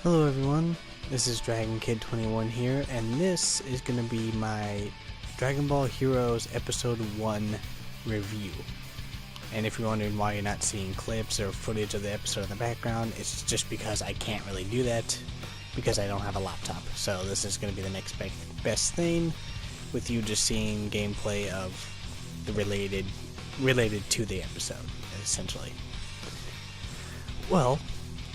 Hello everyone, this is Dragon Kid 21 here, and this is going to be my Dragon Ball Heroes Episode 1 review. And if you're wondering why you're not seeing clips or footage of the episode in the background, it's just because I can't really do that because I don't have a laptop. So this is going to be the next best thing, with you just seeing gameplay of the related to the episode, essentially. Well,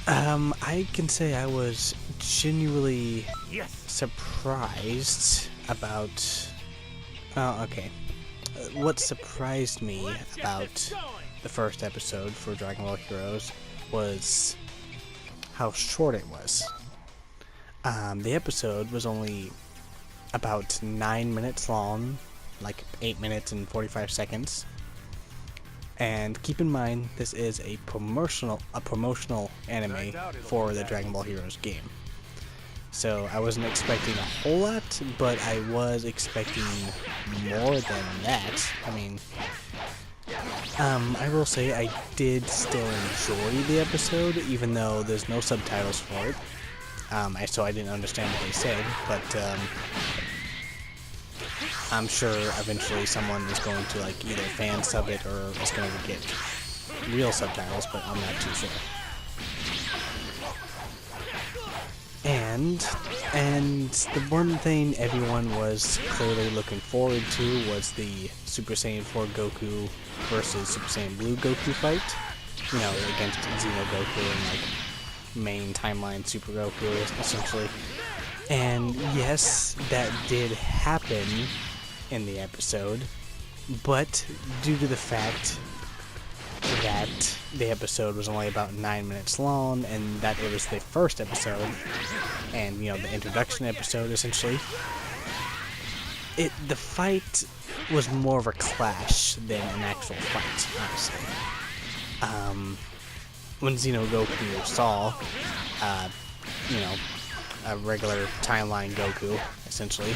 I can say I was genuinely surprised about... what surprised me about the first episode for Dragon Ball Heroes was how short it was. The episode was only about 9 minutes long, like 8 minutes and 45 seconds. And keep in mind, this is a promotional anime for the Dragon Ball Heroes game. So I wasn't expecting a whole lot, but I was expecting more than that. I mean, I will say I did still enjoy the episode, even though there's no subtitles for it. So I didn't understand what they said, but I'm sure eventually someone is going to either fan sub it or is going to get real subtitles, but I'm not too sure. And the one thing everyone was clearly looking forward to was the Super Saiyan 4 Goku versus Super Saiyan Blue Goku fight. You know, against Xeno Goku and main timeline Super Goku, essentially. And yes, that did happen in the episode, but due to the fact that the episode was only about 9 minutes long and that it was the first episode and, you know, the introduction episode, essentially, the fight was more of a clash than an actual fight, honestly. When Xeno Goku saw, a regular timeline Goku, essentially,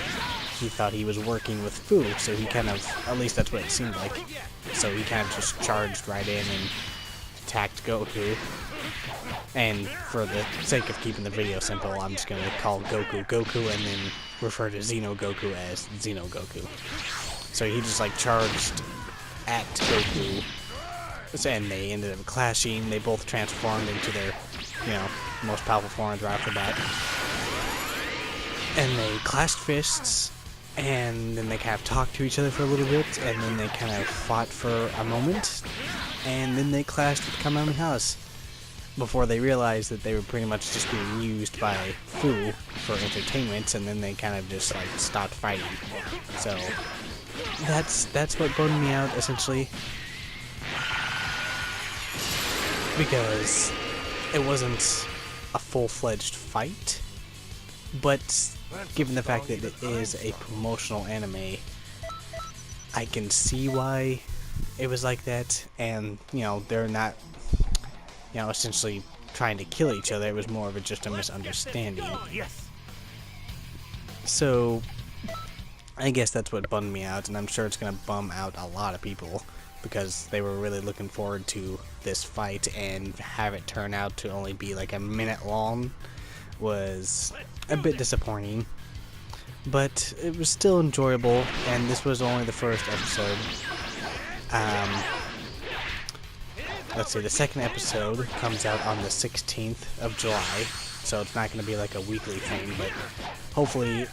he thought he was working with Fu, so he kind of, at least that's what it seemed like, so he kind of just charged right in and attacked Goku. And for the sake of keeping the video simple, I'm just going to call Goku Goku and then refer to Xeno Goku as Xeno Goku. So he just charged at Goku, and they ended up clashing. They both transformed into their, most powerful forms right off the bat. And they clashed fists, and then they kind of talked to each other for a little bit, and then they kind of fought for a moment, and then they clashed with Kamehamehas before they realized that they were pretty much just being used by Fu for entertainment, and then they kind of just stopped fighting. So that's what bummed me out, essentially, because it wasn't a full-fledged fight. But given the fact that it is a promotional anime, I can see why it was like that. And, they're not, essentially trying to kill each other. It was more of just a misunderstanding. So, I guess that's what bummed me out, and I'm sure it's going to bum out a lot of people, because they were really looking forward to this fight, and have it turn out to only be a minute long was a bit disappointing, but it was still enjoyable, and this was only the first episode. Let's see, the second episode comes out on the 16th of July, so it's not going to be a weekly thing, but hopefully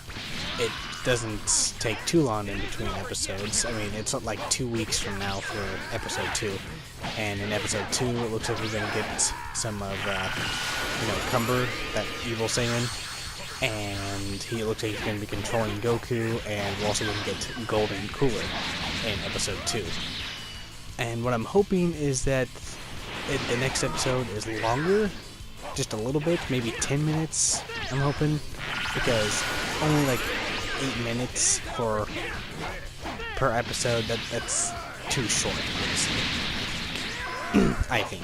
it doesn't take too long in between episodes. I mean, it's 2 weeks from now for episode 2, and in episode 2 it looks like we're going to get some of Cumber, that evil Saiyan, and he looks like he's going to be controlling Goku, and we're also going to get Golden Cooler in episode 2. And what I'm hoping is that the next episode is longer, just a little bit, maybe 10 minutes, I'm hoping, because only 8 minutes per episode, that's too short, honestly. I think,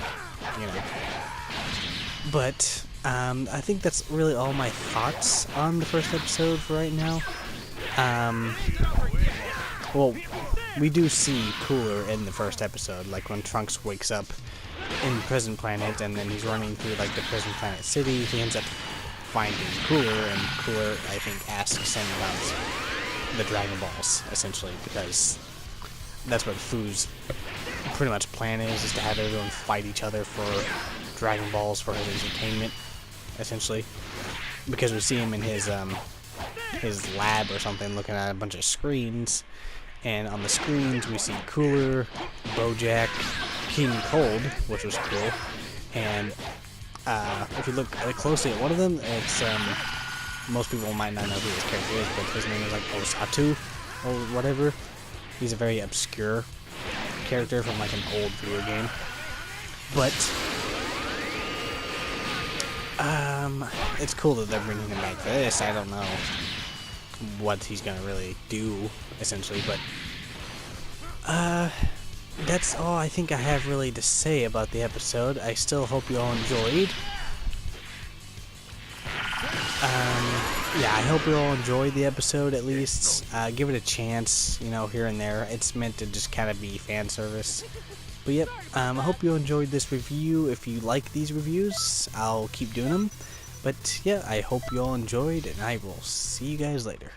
But, I think that's really all my thoughts on the first episode for right now. Well, we do see Cooler in the first episode, when Trunks wakes up in Prison Planet, and then he's running through the Prison Planet city. He ends up finding Cooler, and Cooler, I think, asks him about the Dragon Balls, essentially, because that's what Fu's pretty much plan is to have everyone fight each other for Dragon Balls for his entertainment, essentially. Because we see him in his lab or something looking at a bunch of screens, and on the screens we see Cooler, Bojack, King Cold, which was cool, and if you look closely at one of them, it's most people might not know who his character is, but his name is like Osatu or whatever. He's a very obscure character from like an old video game, but it's cool that they're bringing him back for this. I don't know what he's gonna really do, essentially, but that's all I think I have really to say about the episode. I still hope you all enjoyed. Yeah, I hope you all enjoyed the episode at least. Give it a chance, you know, here and there. It's meant to just kind of be fan service. But yep, I hope you enjoyed this review. If you like these reviews, I'll keep doing them. But yeah, I hope you all enjoyed, and I will see you guys later.